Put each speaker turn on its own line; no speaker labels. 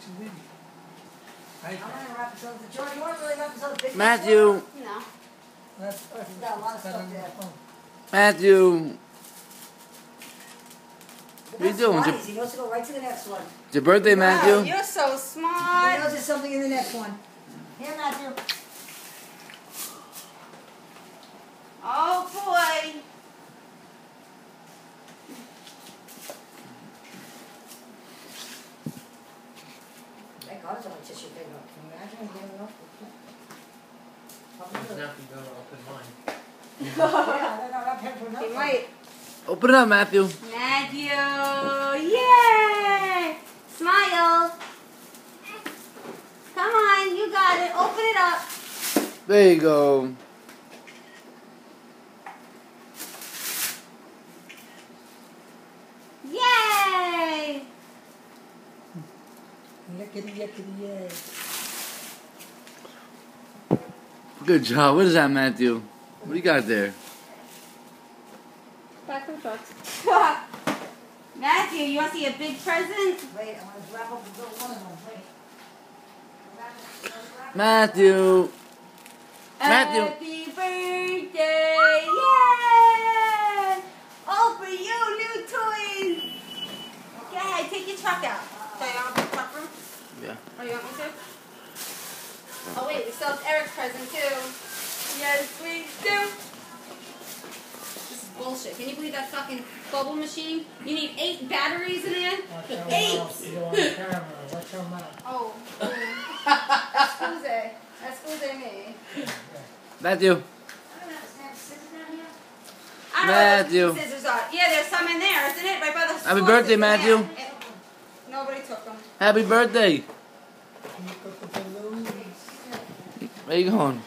I'm gonna wrap this up. George, you want to really wrap this up? Big
Matthew.
No.
There's got a lot of stuff there.
Matthew.
But
What are you
that's
doing?
wise. He knows to go right to the next one.
It's your birthday, Matthew.
Wow, you're so
He
smart.
knows there's something in the next one. Here, Matthew.
Oh boy.
Thank God it's only tissue paper. Can you imagine getting enough?
Nothing going to open mine.
Yeah, they're not paying for
He
nothing.
might.
Open it up, Matthew.
Matthew. Yay. Smile. Come on, you got it. Open it up.
There you go.
Yay.
Yickety, yickety, yay.
Good job. What is that, Matthew? What do you got there?
Back of the box. Matthew, you want to see a big present?
Wait, I'm gonna wrap up the little one of them. Wait.
Matthew. Matthew.
Happy birthday! Yay! Oh, for you, new toys! Okay, take your truck out. Okay, you want to put the truck room?
Yeah.
Oh, you want me to? Oh, wait, we still have Eric's present, too. Yes, we do. This is bullshit. Can you believe that fucking bubble machine? You need 8 batteries in there? 8!
Watch your mouth.
Oh. Excuse Excuse me.
Matthew.
I don't have a snap scissors down here.
I don't know where
Matthew.
the scissors are. Yeah, there's some in there, isn't it? Right by the
Happy
sources.
birthday, Matthew.
Yeah. Nobody took them.
Happy birthday.
Can you put the balloons?
Where you going?